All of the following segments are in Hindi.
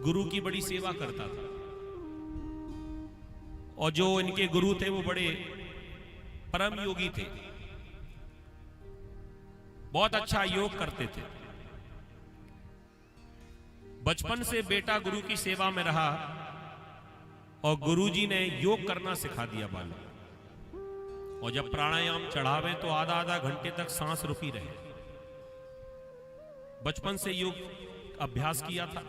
गुरु की बड़ी सेवा करता था। और जो इनके गुरु थे वो बड़े परम योगी थे, बहुत अच्छा योग करते थे। बचपन से बेटा गुरु की सेवा में रहा और गुरुजी ने योग करना सिखा दिया बालक। और जब प्राणायाम चढ़ावे तो आधा आधा घंटे तक सांस रुकी रहे। बचपन से योग अभ्यास किया था।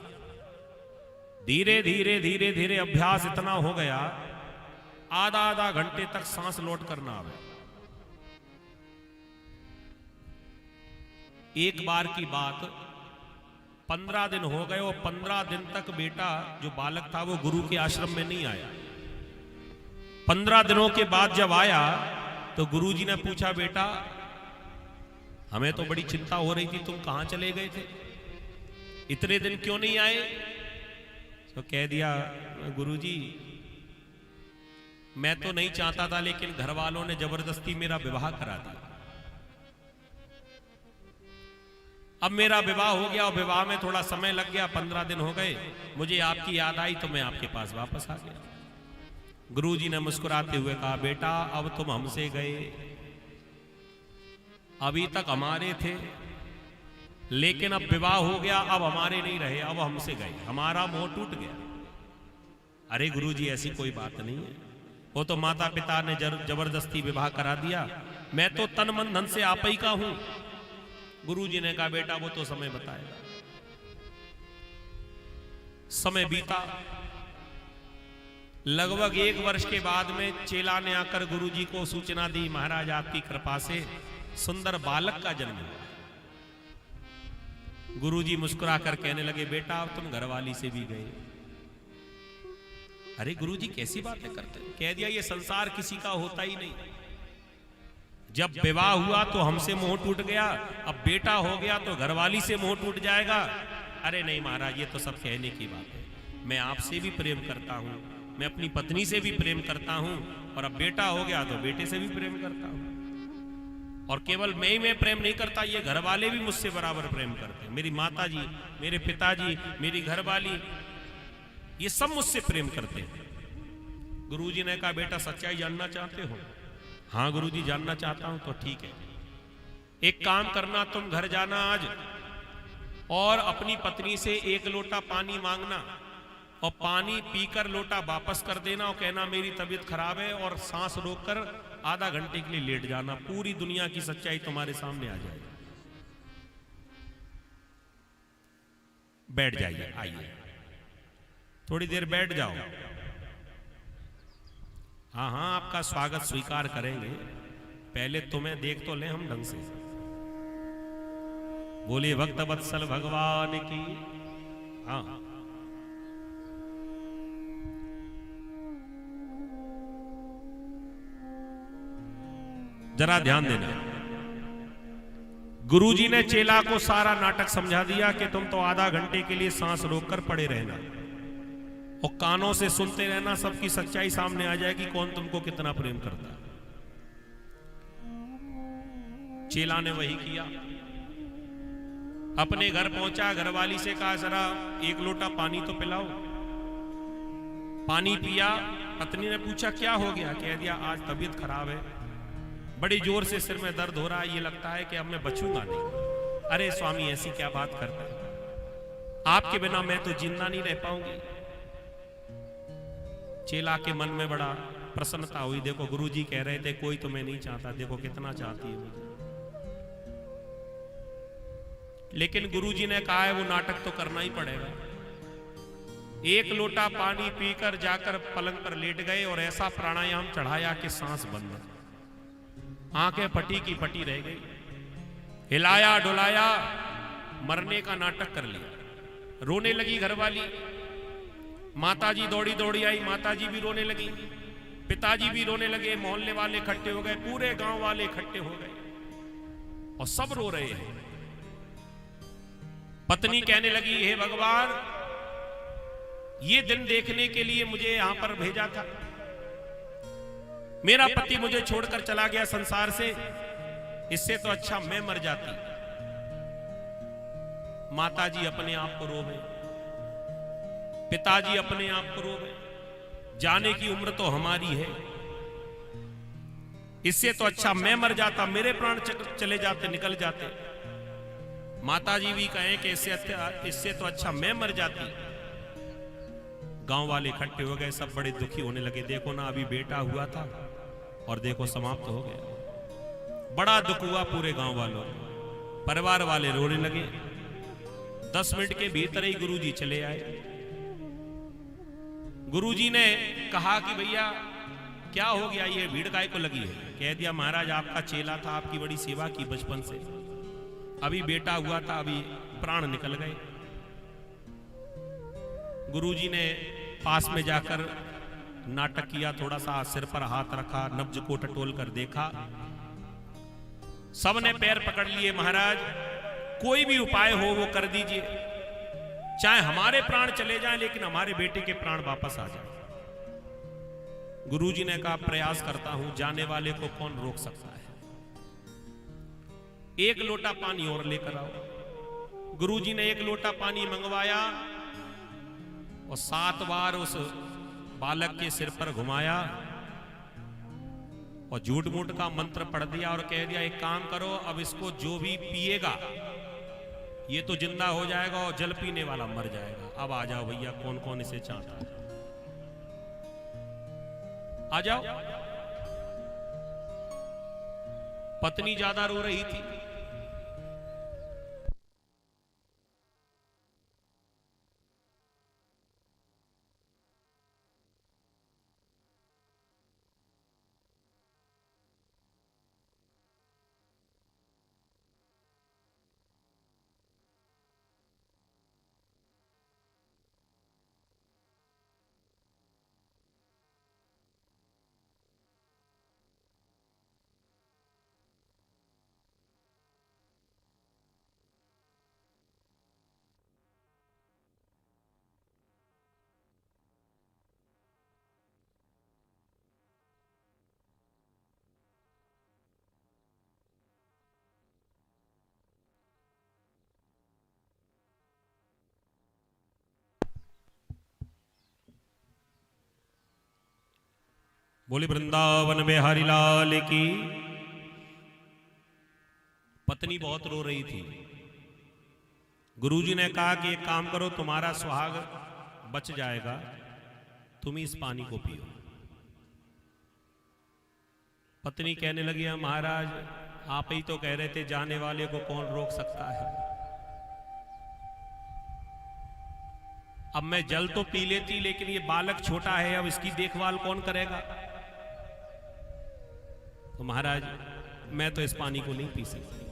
धीरे धीरे धीरे धीरे अभ्यास इतना हो गया, आधा आधा घंटे तक सांस लौट करना आवे। एक बार की बात, 15 दिन हो गए और 15 दिन तक बेटा जो बालक था वो गुरु के आश्रम में नहीं आया। 15 दिनों के बाद जब आया तो गुरुजी ने पूछा, बेटा हमें तो बड़ी चिंता हो रही थी, तुम कहां चले गए थे, इतने दिन क्यों नहीं आए? तो कह दिया, गुरुजी मैं तो नहीं चाहता था, लेकिन घर वालों ने जबरदस्ती मेरा विवाह करा दिया। अब मेरा विवाह हो गया और विवाह में थोड़ा समय लग गया, 15 दिन हो गए, मुझे आपकी याद आई तो मैं आपके पास वापस आ गया। गुरुजी ने मुस्कुराते हुए कहा, बेटा अब तुम हमसे गए, अभी तक हमारे थे, लेकिन अब विवाह हो गया, अब हमारे नहीं रहे, अब हमसे गए, हमारा मोह टूट गया। अरे गुरुजी ऐसी कोई बात नहीं है, वो तो माता पिता ने जबरदस्ती विवाह करा दिया, मैं तो तन मन धन से आप ही का हूं। गुरुजी ने कहा, बेटा वो तो समय बताएगा। समय बीता, लगभग 1 वर्ष के बाद में चेला ने आकर गुरुजी को सूचना दी, महाराज आपकी कृपा से सुंदर बालक का जन्म हुआ। गुरुजी मुस्कुरा कर कहने लगे, बेटा अब तुम घरवाली से भी गए। अरे गुरुजी कैसी बातें करते हैं? कह दिया, ये संसार किसी का होता ही नहीं। जब विवाह हुआ तो हमसे मोह टूट गया, अब बेटा हो गया तो घरवाली से मोह टूट जाएगा। अरे नहीं महाराज, ये तो सब कहने की बात है, मैं आपसे भी प्रेम करता हूं, मैं अपनी पत्नी से भी प्रेम करता हूं, और अब बेटा हो गया तो बेटे से भी प्रेम करता हूं। और केवल मैं ही मैं प्रेम नहीं करता, ये घर वाले भी मुझसे बराबर प्रेम करते हैं। मेरी माता जी, मेरे पिताजी, मेरी घरवाली, ये सब मुझसे प्रेम करते हैं। गुरुजी ने कहा, बेटा सच्चाई जानना चाहते हो? हाँ गुरुजी जानना चाहता हूं। तो ठीक है, एक काम करना, तुम घर जाना आज और अपनी पत्नी से 1 लोटा पानी मांगना और पानी पीकर लोटा वापस कर देना और कहना मेरी तबीयत खराब है, और सांस रोककर आधा घंटे के लिए लेट जाना। पूरी दुनिया की सच्चाई तुम्हारे सामने आ जाएगी। बैठ जाइए, आइए थोड़ी देर बैठ जाओ। हाँ हाँ, आपका स्वागत स्वीकार करेंगे, पहले तुम्हें देख तो ले हम ढंग से। बोलिए भक्त वत्सल भगवान की। हाँ जरा ध्यान देना, गुरुजी ने चेला को सारा नाटक समझा दिया कि तुम तो आधा घंटे के लिए सांस रोककर पड़े रहना और कानों से सुनते रहना, सबकी सच्चाई सामने आ जाएगी, कौन तुमको कितना प्रेम करता है। चेला ने वही किया, अपने घर पहुंचा, घरवाली से कहा जरा 1 लोटा पानी तो पिलाओ। पानी पिया। पत्नी ने पूछा क्या हो गया? कह दिया आज तबीयत खराब है, बड़ी जोर से सिर में दर्द हो रहा है, ये लगता है कि अब मैं बचूंगा नहीं। अरे स्वामी ऐसी क्या बात करते हैं, आपके बिना मैं तो जिंदा नहीं रह पाऊंगी। चेला के मन में बड़ा प्रसन्नता हुई, देखो गुरुजी कह रहे थे कोई तो मैं नहीं चाहता, देखो कितना चाहती है मुझे। लेकिन गुरुजी ने कहा है वो नाटक तो करना ही पड़ेगा। 1 लोटा पानी पीकर जाकर पलंग पर लेट गए और ऐसा प्राणायाम चढ़ाया कि सांस बंद, आंखें फटी की फटी रह गई। हिलाया डुलाया, मरने का नाटक कर लिया। रोने लगी घरवाली, माताजी दौड़ी दौड़ी आई, माताजी भी रोने लगी, पिताजी भी रोने लगे, मोहल्ले वाले इकट्ठे हो गए, पूरे गांव वाले इकट्ठे हो गए और सब रो रहे हैं। पत्नी कहने लगी, हे भगवान, ये दिन देखने के लिए मुझे यहां पर भेजा था, मेरा पति मुझे छोड़कर चला गया संसार से, इससे तो अच्छा मैं मर जाती। माताजी अपने आप को रोवे। पिताजी अपने आप को रो गए, जाने की उम्र तो हमारी है, इससे तो अच्छा मैं मर जाता, मेरे प्राण चले जाते, निकल जाते। माताजी भी कहें कि इससे तो अच्छा मैं मर जाती। गांव वाले इकट्ठे हो गए, सब बड़े दुखी होने लगे। देखो ना, अभी बेटा हुआ था और देखो समाप्त हो गया। बड़ा दुख हुआ पूरे गांव वालों, परिवार वाले रोने लगे। 10 मिनट के भीतर ही गुरुजी चले आए। गुरुजी ने कहा कि भैया क्या हो गया, ये भीड़ काय को लगी है? कह दिया महाराज आपका चेला था, आपकी बड़ी सेवा की बचपन से, अभी बेटा हुआ था, अभी प्राण निकल गए। गुरुजी ने पास में जाकर नाटक किया, थोड़ा सा सिर पर हाथ रखा, नब्ज को टटोल कर देखा। सबने पैर पकड़ लिए, महाराज कोई भी उपाय हो वो कर दीजिए, चाहे हमारे प्राण चले जाएं लेकिन हमारे बेटे के प्राण वापस आ जाए। गुरुजी ने कहा प्रयास करता हूं, जाने वाले को कौन रोक सकता है। एक लोटा पानी और लेकर आओ। गुरुजी ने एक लोटा पानी मंगवाया और 7 बार उस बालक के सिर पर घुमाया और झूठ मूठ का मंत्र पढ़ दिया और कह दिया एक काम करो, अब इसको जो भी पिएगा ये तो जिंदा हो जाएगा और जल पीने वाला मर जाएगा। अब आ जाओ भैया, कौन कौन इसे चाहता है, आ जाओ। पत्नी ज्यादा रो रही थी। बोले वृंदावन बिहारी लाल की। पत्नी बहुत रो रही थी। गुरुजी ने कहा कि एक काम करो, तुम्हारा सुहाग बच जाएगा, तुम इस पानी को पियो। पत्नी कहने लगी महाराज आप ही तो कह रहे थे जाने वाले को कौन रोक सकता है। अब मैं जल तो पी लेती लेकिन ये बालक छोटा है, अब इसकी देखभाल कौन करेगा? तो महाराज मैं तो इस पानी को नहीं पी सकती।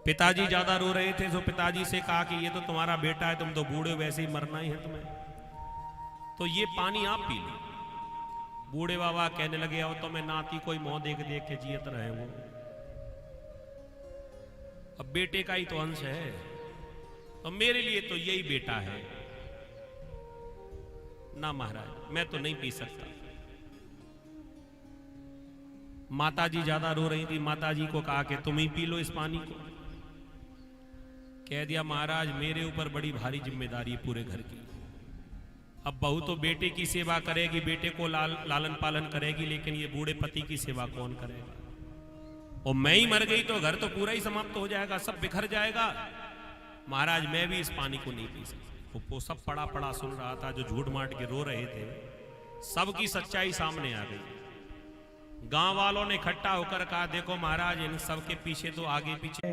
पिताजी ज्यादा रो रहे थे, तो पिताजी से कहा कि ये तो तुम्हारा बेटा है, तुम तो बूढ़े, वैसे ही मरना ही है तुम्हें, तो ये पानी आप पी लो। बूढ़े बाबा कहने लगे अब तो मैं नाती कोई मुंह देख देख के जियत रहे वो, अब बेटे का ही तो अंश है, तो मेरे लिए तो यही बेटा है ना महाराज, मैं तो नहीं पी सकता। माताजी ज्यादा रो रही थी। माताजी को कहा कि तुम ही पी लो इस पानी को। कह दिया महाराज मेरे ऊपर बड़ी भारी जिम्मेदारी है पूरे घर की। अब बहू तो बेटे की सेवा करेगी, बेटे को लालन पालन करेगी, लेकिन ये बूढ़े पति की सेवा कौन करेगा? और मैं ही मर गई तो घर तो पूरा ही समाप्त हो जाएगा, सब बिखर जाएगा। महाराज मैं भी इस पानी को नहीं पी सकता। वो सब पड़ा पड़ा सुन रहा था, जो झूठ माट के रो रहे थे, सबकी सच्चाई सामने आ गई। गांव वालों ने इकट्ठा होकर कहा देखो महाराज इन सब के पीछे तो आगे पीछे